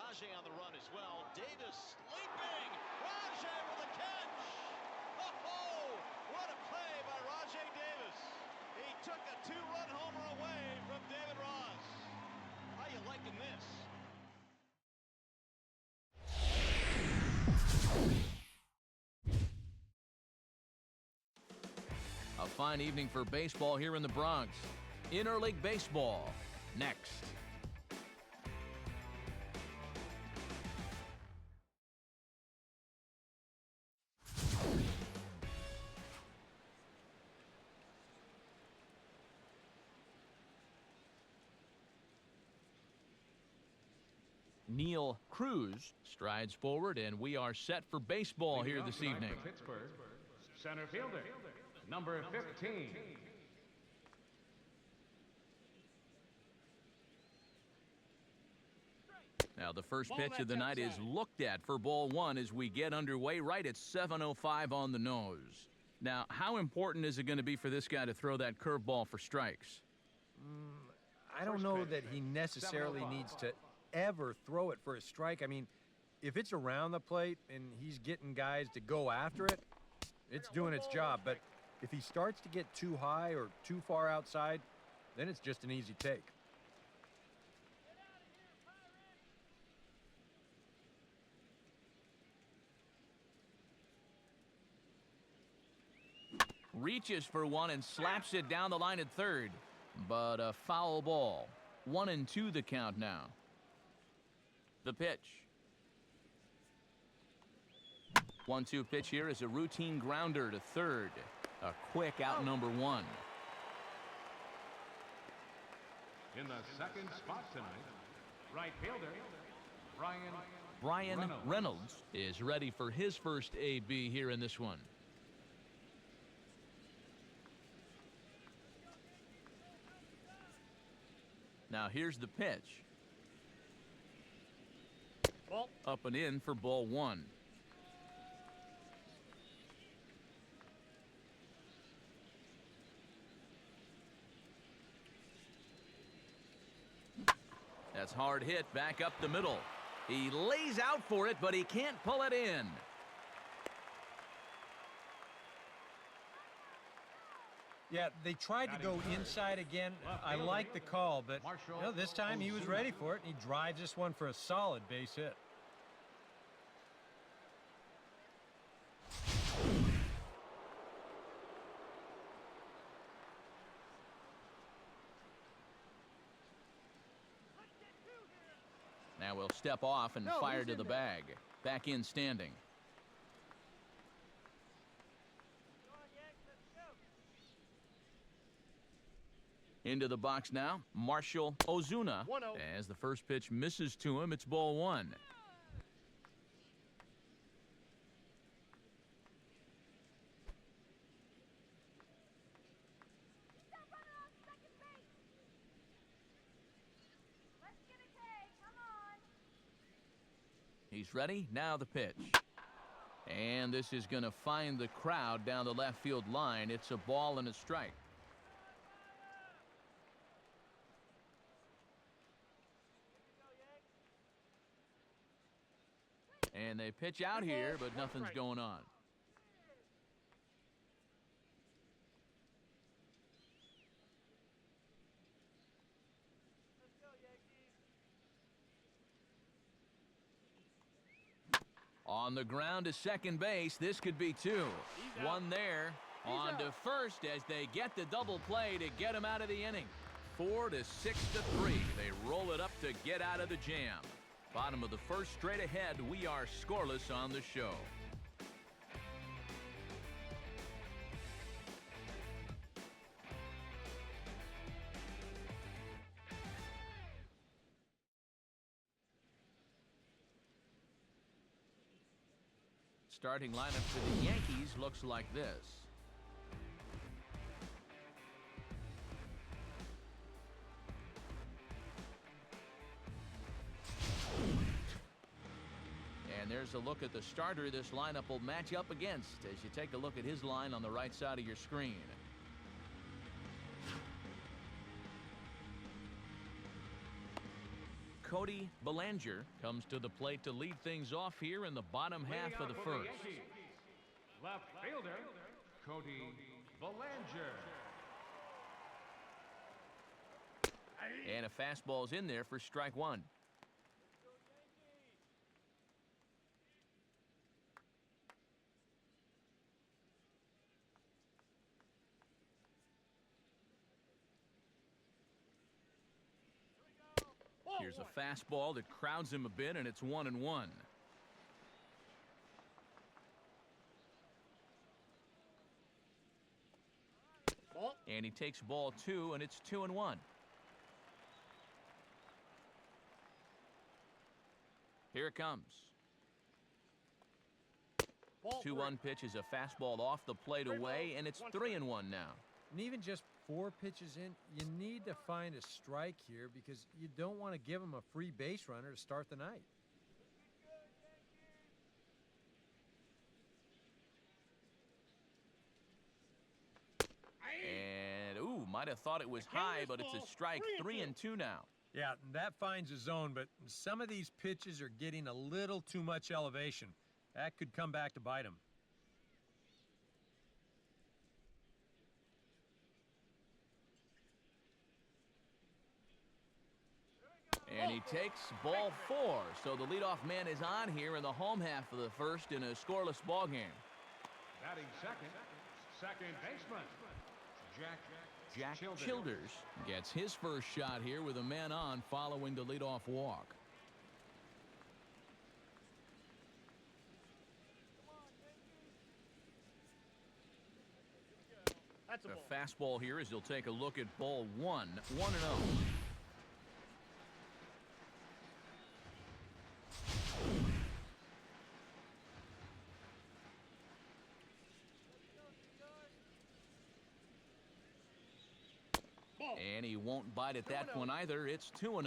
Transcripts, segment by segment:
Rajay on the run as well. Davis leaping. Rajay with a catch. Oh, what a play by Rajay Davis. He took a two-run homer away from David Ross. How you liking this? A fine evening for baseball here in the Bronx. Interleague baseball, next. Neil Cruz strides forward, and we are set for baseball here this evening. Pittsburgh, center fielder, number 15. Now the first pitch of the night is looked at for ball one as we get underway right at 7:05 on the nose. Now, how important is it going to be for this guy to throw that curveball for strikes? I don't know that he necessarily needs to ever throw it for a strike. I mean, if it's around the plate and he's getting guys to go after it, it's doing its job. But if he starts to get too high or too far outside, then it's just an easy take. Reaches for one and slaps it down the line at third. But a foul ball. 1-2 the count now. The pitch. 1-2 pitch here is a routine grounder to third. A quick out number one. In the second spot tonight, right fielder, Brian Reynolds is ready for his first AB here in this one. Now here's the pitch. Up and in for ball one. That's hard hit back up the middle. He lays out for it, but he can't pull it in. Yeah, they tried to go inside again. I like the call, but this time he was ready for it, and he drives this one for a solid base hit. Now we'll step off and fire to the bag. Back in standing. Into the box now, Marshall Ozuna. As the first pitch misses to him, it's ball one. He's ready. Now the pitch. And this is going to find the crowd down the left field line. It's a ball and a strike. And they pitch out here, but nothing's going on. On the ground to second base. This could be two. One there. On to first as they get the double play to get him out of the inning. 4-6-3. They roll it up to get out of the jam. Bottom of the first, straight ahead. We are scoreless on the show. Starting lineup for the Yankees looks like this. And there's a look at the starter this lineup will match up against as you take a look at his line on the right side of your screen. Cody Bellinger comes to the plate to lead things off here in the bottom half of the first. Yankees, left fielder, Cody Bellinger. And a fastball's in there for strike one. Here's a fastball that crowds him a bit, and it's 1-1. And he takes ball 2, and it's 2-1. Here it comes. 2-1 pitch is a fastball off the plate away, and it's 3-1 now. And even just 4 pitches in, you need to find a strike here because you don't want to give him a free base runner to start the night. And, ooh, might have thought it was high, but it's a strike. 3-2 now. Yeah, that finds a zone, but some of these pitches are getting a little too much elevation. That could come back to bite him. And he takes ball 4. So the leadoff man is on here in the home half of the first in a scoreless ball game. Batting second, second baseman, Jack Childers gets his first shot here with a man on following the leadoff walk. A fastball here as he'll take a look at ball 1. 1-0. And he won't bite at that one either. It's 2-0.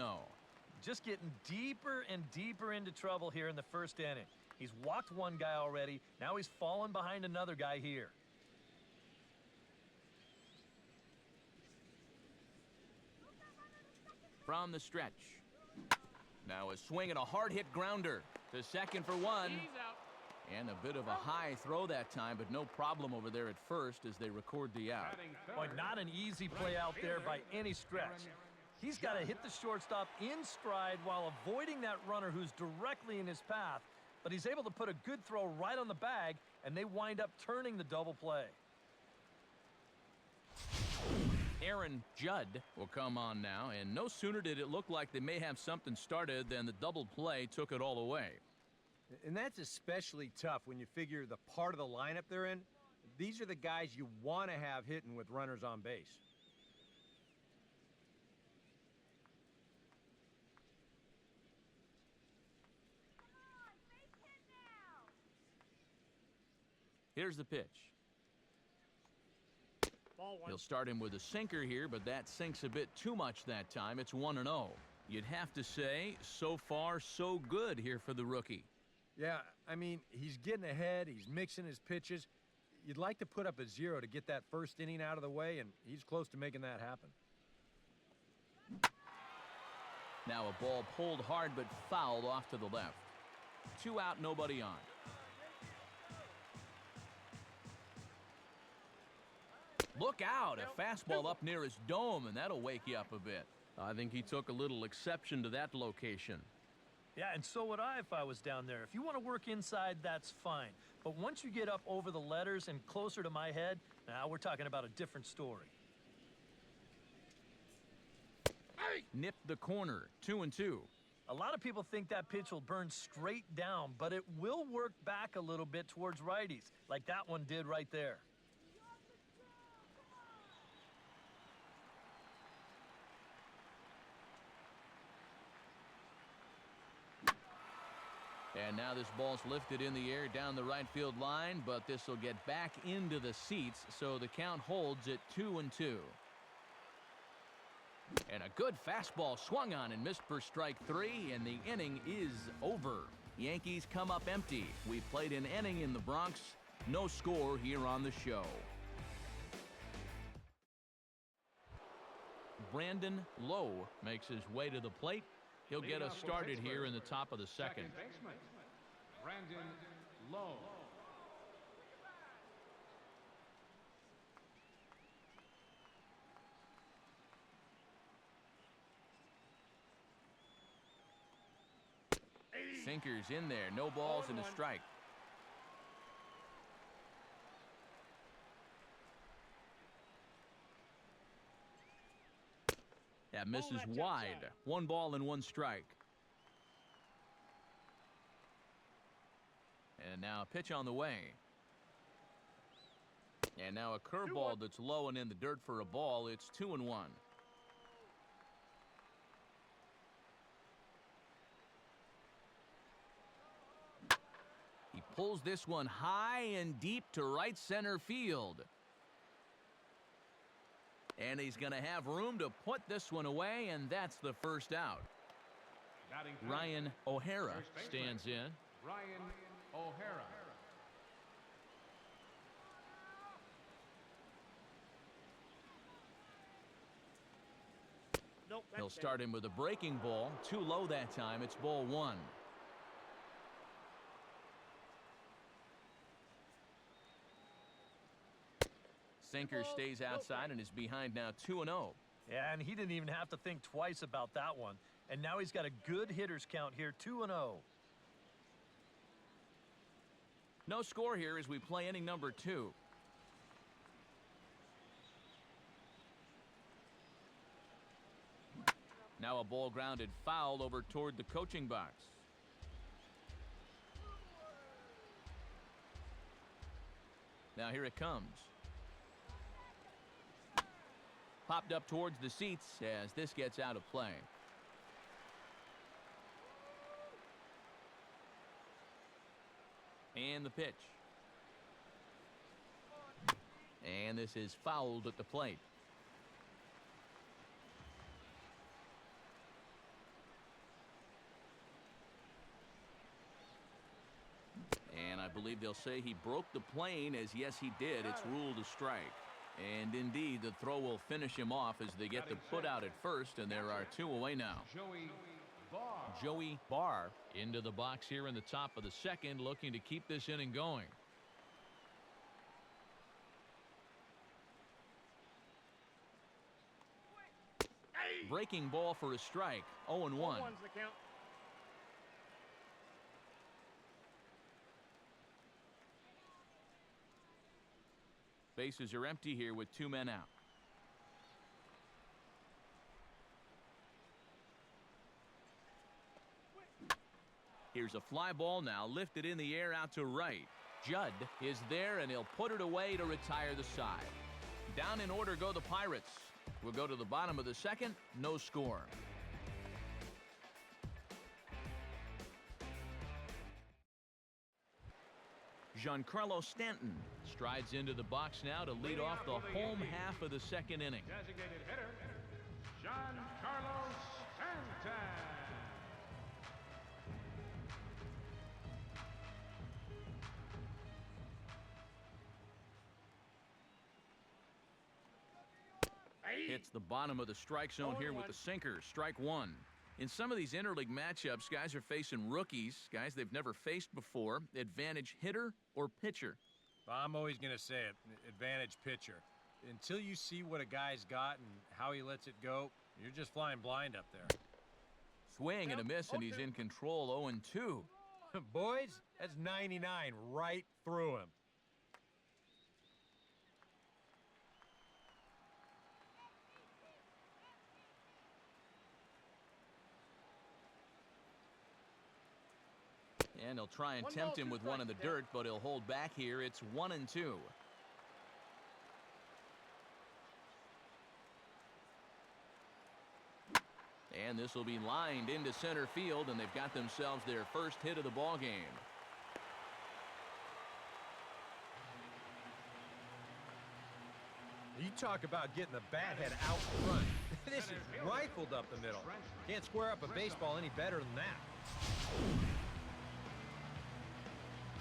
Just getting deeper and deeper into trouble here in the first inning. He's walked one guy already. Now he's fallen behind another guy here. From the stretch. Now a swing and a hard-hit grounder to second for 1. And a bit of a high throw that time, but no problem over there at first as they record the out. Boy, not an easy play out there by any stretch. He's got to hit the shortstop in stride while avoiding that runner who's directly in his path. But he's able to put a good throw right on the bag, and they wind up turning the double play. Aaron Judd will come on now, and no sooner did it look like they may have something started than the double play took it all away. And that's especially tough when you figure the part of the lineup they're in. These are the guys you want to have hitting with runners on base. Here's the pitch. He'll start him with a sinker here, but that sinks a bit too much that time. It's 1-0. You'd have to say, so far, so good here for the rookie. Yeah, I mean, he's getting ahead. He's mixing his pitches. You'd like to put up a 0 to get that first inning out of the way, and he's close to making that happen. Now a ball pulled hard but fouled off to the left. 2 out, nobody on. Look out, a fastball up near his dome, and that'll wake you up a bit. I think he took a little exception to that location. Yeah, and so would I if I was down there. If you want to work inside, that's fine. But once you get up over the letters and closer to my head, now we're talking about a different story. Nipped the corner, 2-2. A lot of people think that pitch will burn straight down, but it will work back a little bit towards righties, like that one did right there. And now this ball's lifted in the air down the right field line, but this will get back into the seats, so the count holds at 2-2. And a good fastball swung on and missed for strike 3, and the inning is over. Yankees come up empty. We played an inning in the Bronx. No score here on the show. Brandon Lowe makes his way to the plate. He'll get us started here in the top of the second. Baseman, Brandon Lowe. Sinkers in there. No balls and a strike. That misses wide. 1 ball and 1 strike. And now a pitch on the way. And now a curveball that's low and in the dirt for a ball. It's 2-1. He pulls this one high and deep to right center field. And he's going to have room to put this one away, and that's the first out. Ryan O'Hara stands in. Ryan O'Hara. He'll start him with a breaking ball. Too low that time. It's ball 1. Sinker stays outside and is behind now 2-0. Yeah, and he didn't even have to think twice about that one. And now he's got a good hitters count here, 2-0. No score here as we play inning number 2. Now a ball grounded foul over toward the coaching box. Now here it comes. Popped up towards the seats as this gets out of play. And the pitch. And this is fouled at the plate. And I believe they'll say he broke the plane, as yes he did. It's ruled a strike. And indeed, the throw will finish him off as they get the put out at first, and there are 2 away now. Joey Barr into the box here in the top of the second, looking to keep this inning going. Breaking ball for a strike. 0-1. Bases are empty here with 2 men out. Here's a fly ball now lifted in the air out to right. Judd is there, and he'll put it away to retire the side. Down in order go the Pirates. We'll go to the bottom of the second. No score. Giancarlo Stanton strides into the box now to lead off the home half of the second inning. Designated hitter, Giancarlo Stanton. Hits the bottom of the strike zone here with the sinker. Strike 1. In some of these interleague matchups, guys are facing rookies, guys they've never faced before. Advantage hitter or pitcher? I'm always going to say it, advantage pitcher. Until you see what a guy's got and how he lets it go, you're just flying blind up there. Swing and a miss, and he's in control. 0-2. Boys, that's 99 right through him. And he'll try and tempt him with one in the dirt, but he'll hold back here. It's 1-2. And this will be lined into center field, and they've got themselves their first hit of the ball game. You talk about getting the bat head out front. This is rifled up the middle. Can't square up a baseball any better than that.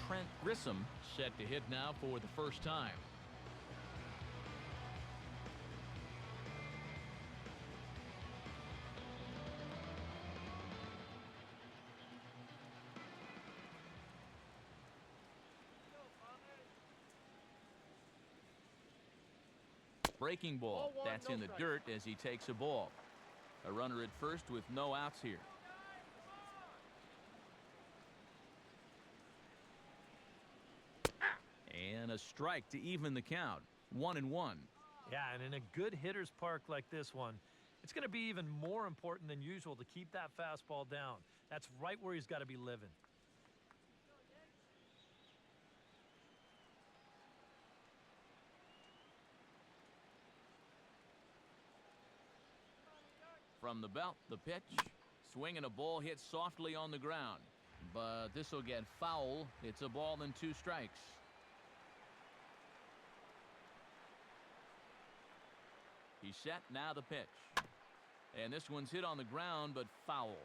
Trent Grissom set to hit now for the first time. Breaking ball. That's in the dirt as he takes a ball. A runner at first with no outs here. And a strike to even the count. 1-1. Yeah, and in a good hitter's park like this one, it's going to be even more important than usual to keep that fastball down. That's right where he's got to be living. From the belt, the pitch. Swinging a ball hit softly on the ground. But this will get foul. It's a ball and 2 strikes. He's set, now the pitch. And this one's hit on the ground, but foul.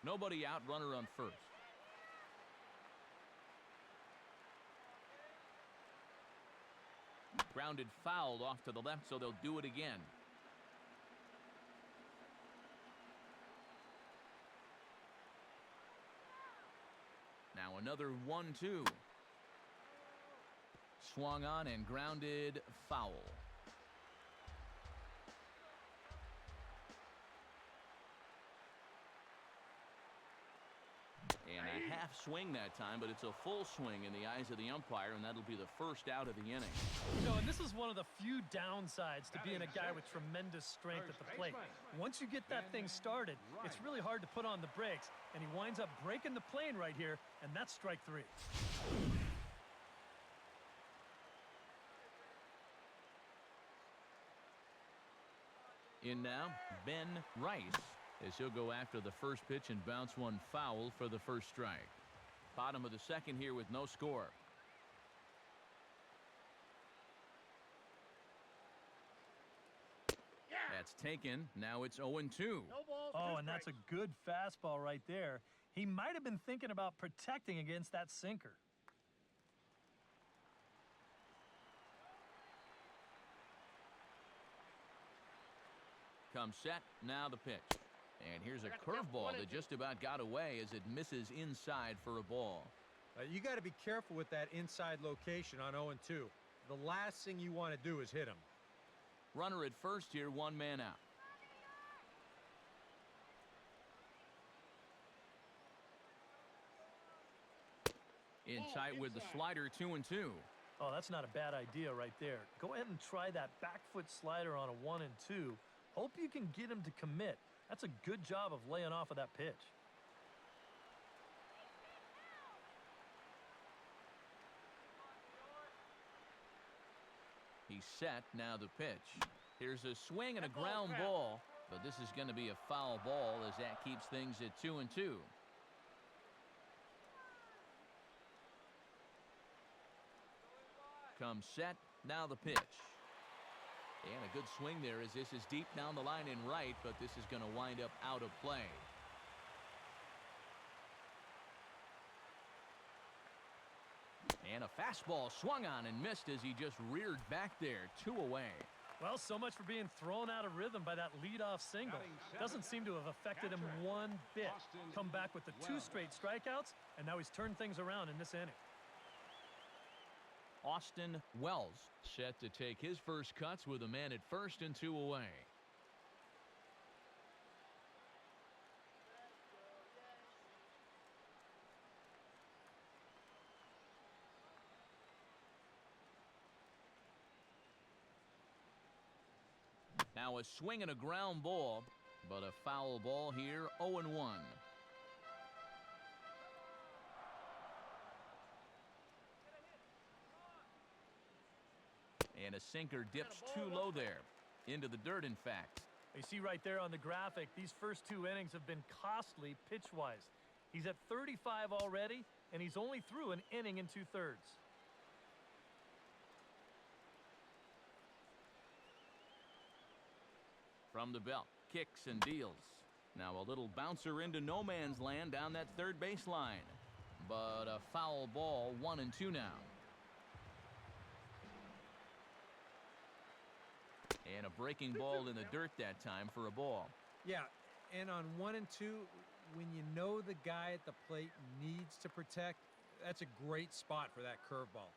Nobody out, runner on first. Grounded foul off to the left, so they'll do it again. Now another 1-2. Swung on and grounded foul. And a half swing that time, but it's a full swing in the eyes of the umpire, and that'll be the first out of the inning. You know, and this is one of the few downsides to being a guy with tremendous strength at the plate. Once you get that thing started, it's really hard to put on the brakes, and he winds up breaking the plane right here, and that's strike 3. In now, Ben Rice, as he'll go after the first pitch and bounce one foul for the first strike. Bottom of the second here with no score. That's taken. Now it's 0-2. Oh, and that's a good fastball right there. He might have been thinking about protecting against that sinker. Comes set. Now the pitch. And here's a curveball that just about got away as it misses inside for a ball. You got to be careful with that inside location on 0-2. The last thing you want to do is hit him. Runner at first here, 1 man out. In tight with the slider, 2-2. Oh, that's not a bad idea right there. Go ahead and try that back foot slider on a 1-2. Hope you can get him to commit. That's a good job of laying off of that pitch. He's set. Now the pitch. Here's a swing and a ground ball, but this is going to be a foul ball as that keeps things at 2-2. Comes set. Now the pitch. And a good swing there as this is deep down the line in right, but this is going to wind up out of play. And a fastball swung on and missed as he just reared back there. 2 away. Well, so much for being thrown out of rhythm by that leadoff single. Doesn't seem to have affected him one bit. Come back with the 2 straight strikeouts, and now he's turned things around in this inning. Austin Wells set to take his first cuts with a man at first and 2 away. Now a swing and a ground ball, but a foul ball here, 0-1. And a sinker dips too low there. Into the dirt, in fact. You see right there on the graphic, these first 2 innings have been costly pitch-wise. He's at 35 already, and he's only through an inning and 2/3. From the belt, kicks and deals. Now a little bouncer into no man's land down that third baseline. But a foul ball, 1-2 now. And a breaking ball in the dirt that time for a ball. Yeah, and on 1-2, when you know the guy at the plate needs to protect, that's a great spot for that curveball.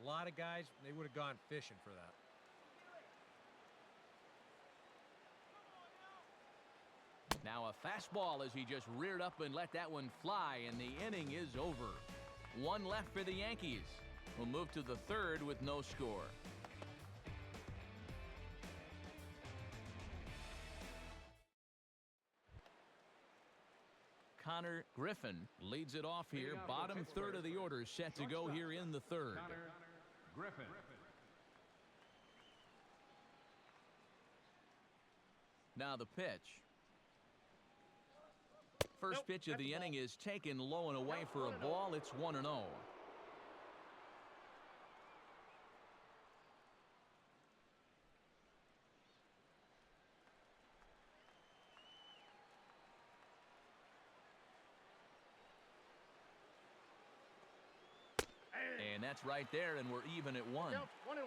A lot of guys, they would have gone fishing for that. Now a fastball as he just reared up and let that one fly, and the inning is over. One left for the Yankees. We'll move to the third with no score. Connor Griffin leads it off here. Bottom third of the order set to go here in the third. Connor Griffin. Now the pitch. First pitch of the inning is taken low and away for a ball. It's 1-0. And that's right there, and we're even at 1. Yep, 1-1.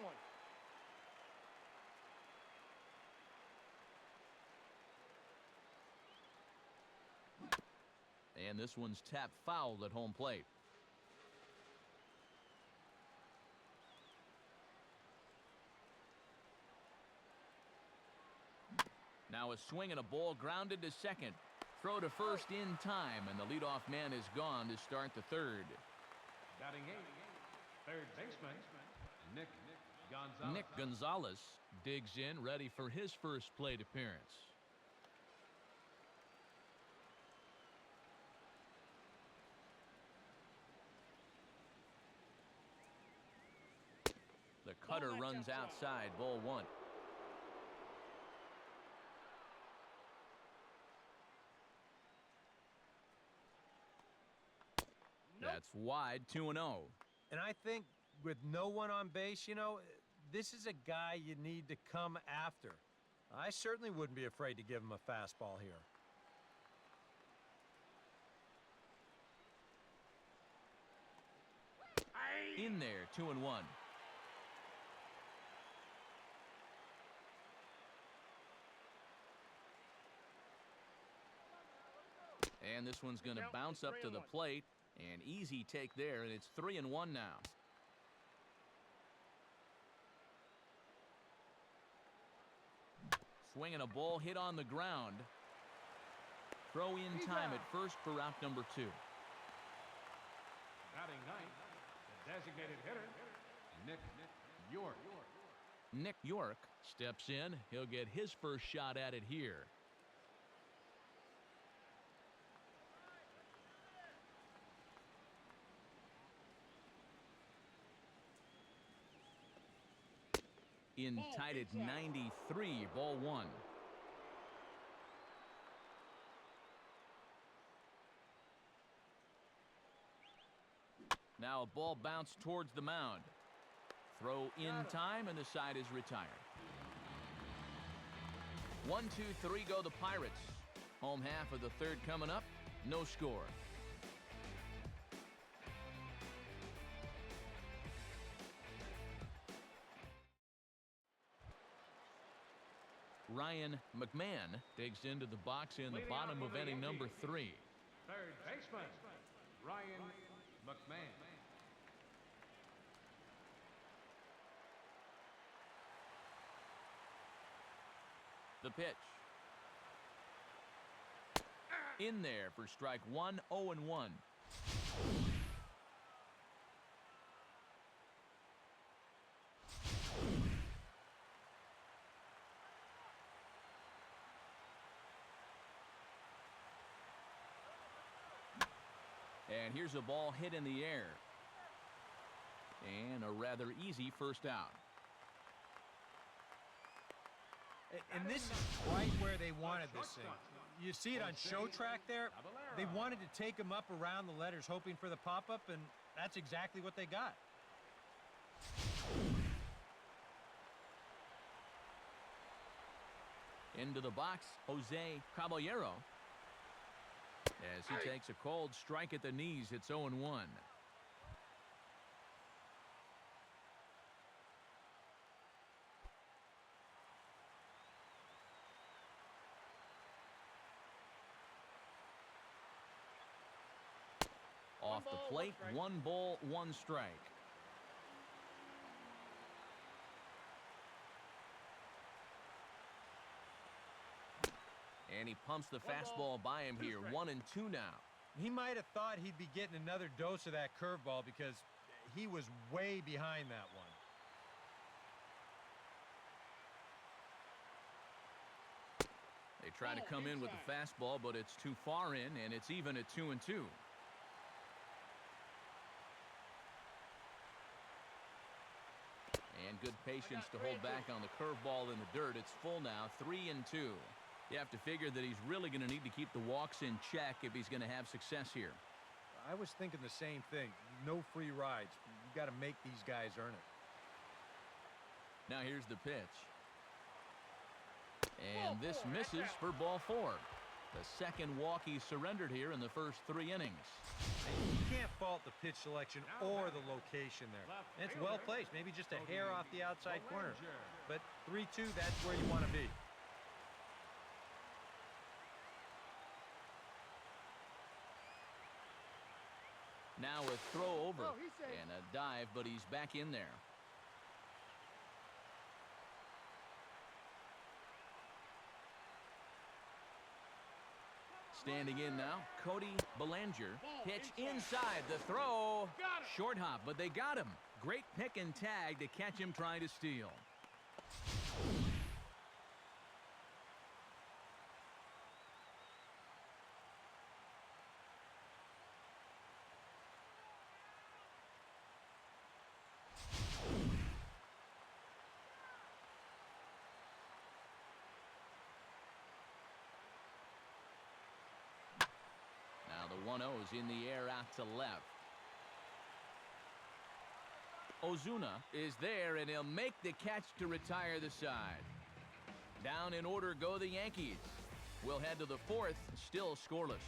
And this one's tapped foul at home plate. Now a swing and a ball grounded to second. Throw to first in time, and the leadoff man is gone to start the third. Batting eighth, third baseman, Nick Gonzalez. Nick Gonzalez digs in, ready for his first plate appearance. The cutter runs outside, ball 1. That's wide, 2-0. And I think with no one on base, you know, this is a guy you need to come after. I certainly wouldn't be afraid to give him a fastball here. In there, 2-1. And this one's going to bounce up to the plate. An easy take there, and it's 3-1 now. Swinging a ball hit on the ground. Throw in time at first for route number 2. Batting ninth, the designated hitter, Nick York. Nick York steps in. He'll get his first shot at it here. In tied at 93, ball 1. Now a ball bounced towards the mound. Throw in time, and the side is retired. 1, 2, 3 go the Pirates. Home half of the third coming up. No score. Ryan McMahon digs into the box in the bottom of inning number 3. Third baseman, Ryan McMahon. The pitch. In there for strike 1, 0-1. And here's a ball hit in the air. And a rather easy first out. And this is right where they wanted this thing. You see it on show track there. They wanted to take him up around the letters, hoping for the pop-up, and that's exactly what they got. Into the box, Jose Caballero. As he takes a cold strike at the knees, it's 0-1. Off the plate, 1 ball, 1 strike. And he pumps the fastball by him here. 1-2 now. He might have thought he'd be getting another dose of that curveball because he was way behind that one. They try to come in with the fastball, but it's too far in, and it's even at 2-2. And good patience to hold back on the curveball in the dirt. It's full now, 3-2. You have to figure that he's really going to need to keep the walks in check if he's going to have success here. I was thinking the same thing. No free rides. You got to make these guys earn it. Now here's the pitch. And this misses for ball 4. The second walk he surrendered here in the first 3 innings. You can't fault the pitch selection or the location there. And it's well placed, maybe just a hair off the outside corner. But 3-2, that's where you want to be. Now a throw over and a dive, but he's back in there. Standing in now, Cody Bellinger. Pitch inside, the throw. Short hop, but they got him. Great pick and tag to catch him trying to steal. The 1-0's in the air out to left. Ozuna is there, and he'll make the catch to retire the side. Down in order go the Yankees. We'll head to the 4th, still scoreless.